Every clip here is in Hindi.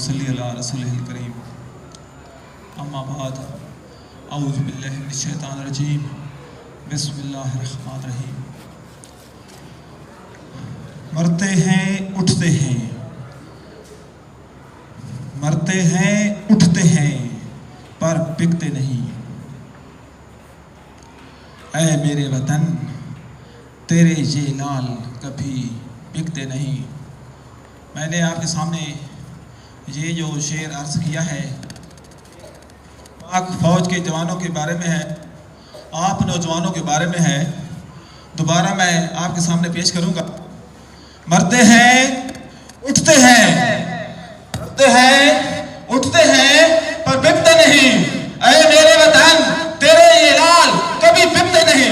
सल्ली अला रसूलिल करीम। अम्मा बाद औज़ु बिल्लाहि मिनश शैतानिर रजीम। बिस्मिल्लाहिर रहमानिर रहीम। मरते हैं उठते हैं, मरते हैं उठते हैं, पर बिकते नहीं। ऐ मेरे वतन तेरे ये लाल कभी बिकते नहीं। मैंने आपके सामने ये जो शेर अर्ज किया है पाक फौज के जवानों के बारे में है, आप नौजवानों के बारे में है। दोबारा मैं आपके सामने पेश करूंगा। मरते हैं उठते हैं, मरते हैं उठते हैं, पर बिकते नहीं। ऐ मेरे वतन तेरे ये लाल कभी बिकते नहीं।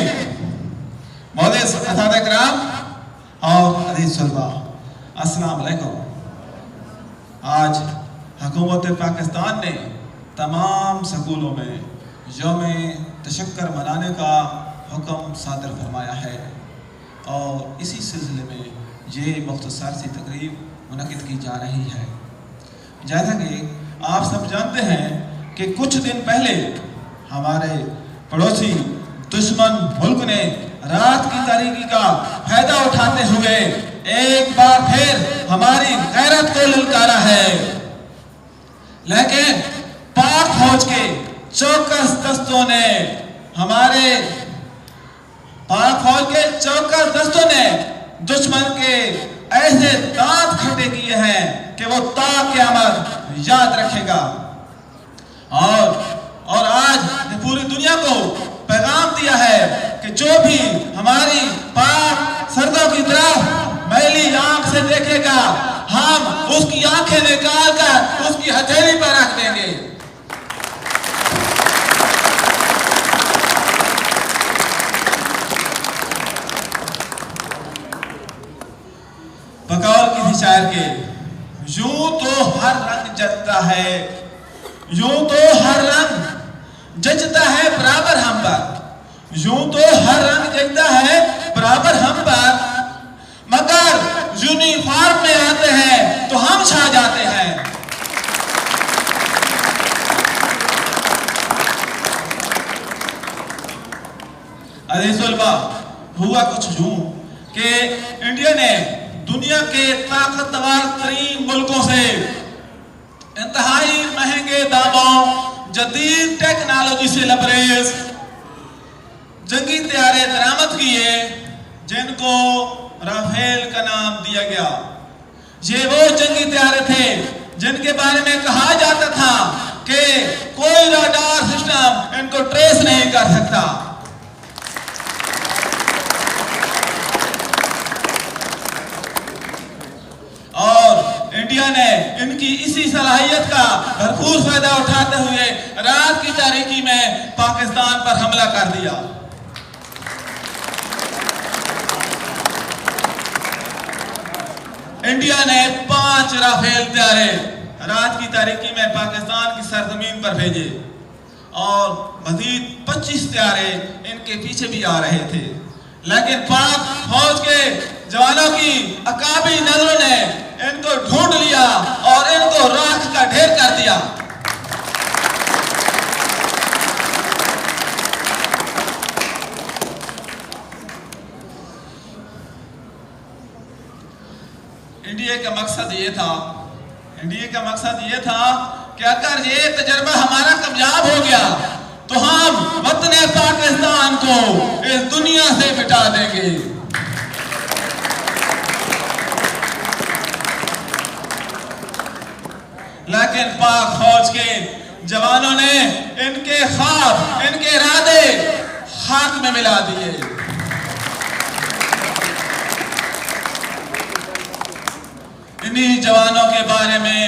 मोअज़्ज़िज़ अज़ाद किराम और अज़ीज़ तलबा, अस्सलाम वालेकुम। आज हुकूमत पाकिस्तान ने तमाम स्कूलों में यौम तशक्कर मनाने का हुक्म सादर फरमाया है और इसी सिलसिले में ये मुख्तसर सी तकरीब मुनक़िद की जा रही है। जैसा कि आप सब जानते हैं कि कुछ दिन पहले हमारे पड़ोसी दुश्मन मुल्क ने रात की तारीकी का फायदा उठाते हुए एक बार फिर हमारी गैरत को ललकारा है। लेकिन पाक फौज के चौकस दस्तों ने हमारे पाक फौज के चौकस दस्तों ने दुश्मन के ऐसे दांत खट्टे किए हैं कि वो ता क़यामत याद रखेगा। और आज पूरी दुनिया को पैगाम दिया है कि जो भी हमारी पाक सरदों की तरफ मैली आंख से देखेगा, हम उसकी आंखें निकाल कर उसकी हथेली पर रख देंगे। बकौल किसी शायर के, यूं तो हर रंग जचता है, यूं तो हर रंग जचता है बराबर हम पर, यूं तो हर रंग जचता है बराबर हम पर, मगर यूनिफॉर्म में आते हैं तो हम छा जाते हैं। अज़ीज़ तलबा, हुआ कुछ यूं कि इंडिया ने दुनिया के ताकतवर तरीन मुल्कों से इंतहाई महंगे दामों, जदीद टेक्नोलॉजी से लबरेज जंगी तैयारे दरामद किए जिनको राफेल का नाम दिया गया। ये वो जंगी तैयारे थे जिनके बारे में कहा जाता था कि कोई रडार सिस्टम इनको ट्रेस नहीं कर सकता। और इंडिया ने इनकी इसी सलाहियत का भरपूर फायदा उठाते हुए रात की तारीकी में पाकिस्तान पर हमला कर दिया। इंडिया ने 5 राफेल तैयारे रात की तारीकी में पाकिस्तान की सरजमीन पर भेजे और मजीद 25 तैयारे इनके पीछे भी आ रहे थे। लेकिन पाक फौज के जवानों की अकाबी नजरों ने इनको ढूंढ लिया और इनको राख का ढेर कर दिया। इंडिया का मकसद ये था कि अगर ये तजर्बा हमारा कामयाब हो गया तो हम वतने पाकिस्तान को इस दुनिया से मिटा देंगे। लेकिन पाक फौज के जवानों ने इनके ख्वाब, इनके इरादे खाक में मिला दिए। इन्हीं जवानों के बारे में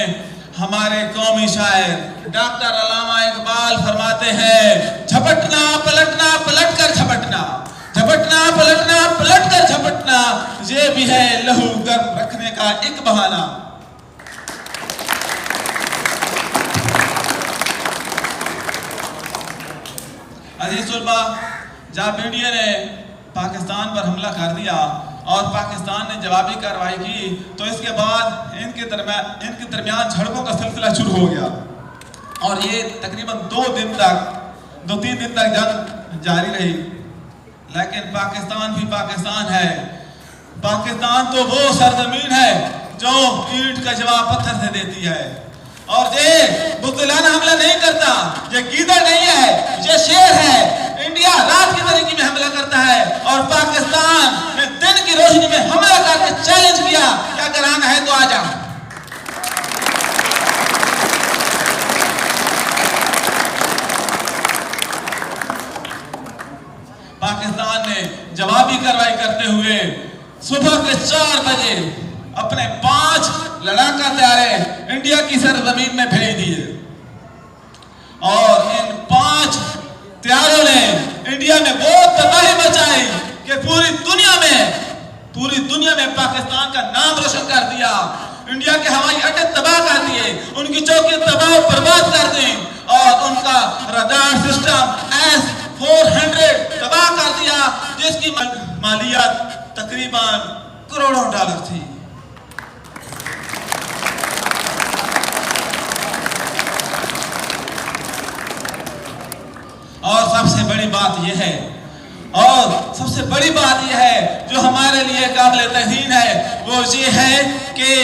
हमारे कौमी शायर डॉक्टर अल्लामा इकबाल फरमाते हैं, झपटना पलटना पलट कर झपटना, झपटना पलटना पलट कर झपटना, ये भी है लहू गर्म रखने का एक बहाना। अज़ीज़ तलबा, जब इंडिया ने पाकिस्तान पर हमला कर दिया और पाकिस्तान ने जवाबी कार्रवाई की, तो इसके बाद इनके दरमियान झड़पों का सिलसिला शुरू हो गया और ये तकरीबन 2-3 दिन तक जंग जारी रही। लेकिन पाकिस्तान भी पाकिस्तान है। पाकिस्तान तो वो सरजमीन है जो ईंट का जवाब पत्थर से देती है और ये बुज़दिलाना हमला नहीं करता, ये गीदड़ नहीं है, ये शेर है। इंडिया रात की तरीके में हमला करता है और पाकिस्तान ने दिन की रोशनी में हमला करके चैलेंज किया कि अगर आना है तो आ जा। पाकिस्तान ने जवाबी कार्रवाई करते हुए सुबह के 4 बजे अपने 5 लड़ाका तैयारे इंडिया की सरजमीन में भेज दिए और इन 5 तैयारों ने इंडिया में वो तबाही मचाई कि पूरी दुनिया में पाकिस्तान का नाम रोशन कर दिया। इंडिया के हवाई अड्डे तबाह कर दिए, उनकी चौकी तबाह बर्बाद कर दी और उनका रडार सिस्टम S-400 तबाह कर दिया, जिसकी मालियत तकरीबन करोड़ों डॉलर थी। और सबसे बड़ी बात यह है जो हमारे लिए काबिल तहसीन है, वो ये है कि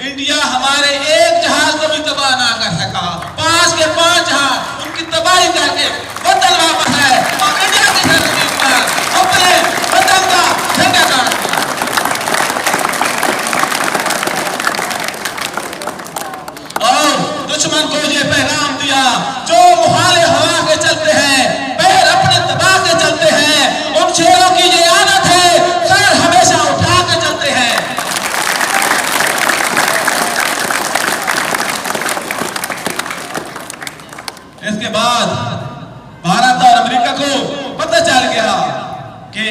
इंडिया हमारे एक जहाज को भी तबाह ना कर सका। 5 के 5 जहाज उनकी तबाही करके वतन वापस है और इंडिया की सरजमीन पर अपने वतन का झंडा गाड़ और दुश्मन को ये पैगाम दिया, जो मुहाले हवा के चलते हैं, पैर अपने दबा के चलते हैं, उन शेरों की ये आदत है, सर हमेशा उठा के चलते हैं। इसके बाद भारत और अमेरिका को पता चल गया कि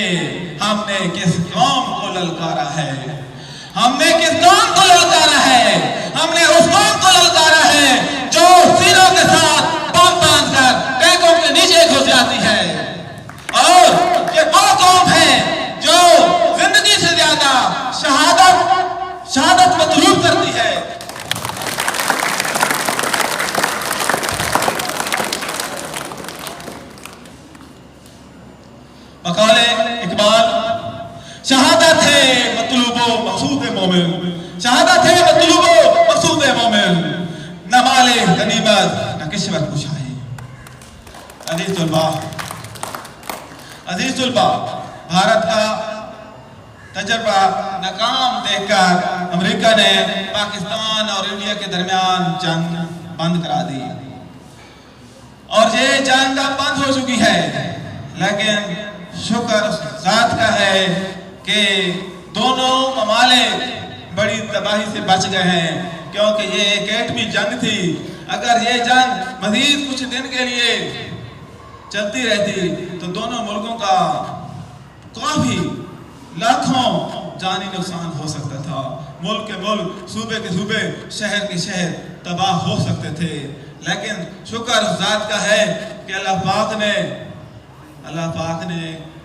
हमने किस कौम को ललकारा है, हमने उस कौम को ललकारा है जो सीनों के साथ बम बांधकर टैंकों के नीचे घुस जाती है। और ये वो कौम है जो जिंदगी से ज्यादा शहादत मतलूब करती है। बकौले इकबाल, शहादत है मतलूबो मकसूद मोमिन, शहादत है मतलूबो मकसूद मोमिन, न माले गनीमत न किस्मत कुशाई। अजीज तुलबा, भारत का तजर्बा नाकाम देखकर अमेरिका ने पाकिस्तान और इंडिया के दरमियान जंग बंद करा दी और ये जंग अब बंद हो चुकी है। लेकिन शुक्र ज़ात का है कि दोनों ममालिक बड़ी तबाही से बच गए हैं, क्योंकि ये एक एटमी जंग थी। अगर ये जंग मजीद कुछ दिन के लिए चलती रहती तो दोनों मुल्कों का काफी लाखों जानी नुकसान हो सकता था। मुल्क के मुल्क, सूबे के सूबे, शहर के शहर तबाह हो सकते थे। लेकिन शुक्र उस ज़ात का है कि अल्लाह पाक ने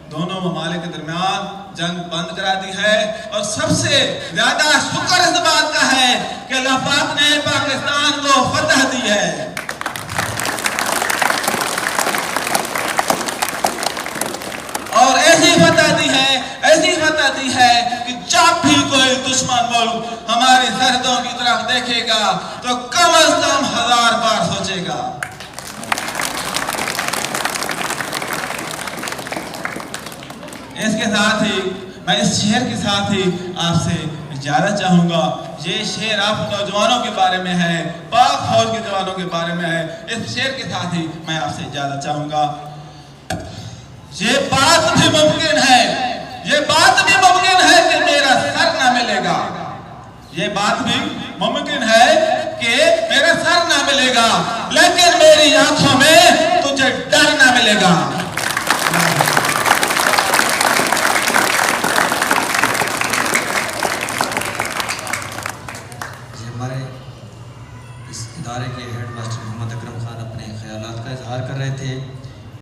दोनों ममालिक के दरमियान जंग बंद करा दी है। और सबसे ज्यादा शुक्र इस बात का है कि अल्लाह पाक ने पाकिस्तान को फतह दी है। और ऐसी फतह दी है कि जब भी कोई दुश्मन मुल्क हमारी सरहदों की तरफ देखेगा तो कम से कम 1000 बार सोचेगा। इसके साथ ही मैं इस शेर के साथ ही आपसे इजाजत चाहूंगा। ये शेर आप नौजवानों के बारे में है, पाक फौज के जवानों के बारे में है। इस शेर के साथ ही मैं आपसे इजाजत चाहूंगा। ये बात भी मुमकिन है कि मेरा सर ना मिलेगा। ये बात भी मुमकिन है कि मेरा सर ना मिलेगा, लेकिन मेरी आंखों में तुझे डर ना मिलेगा।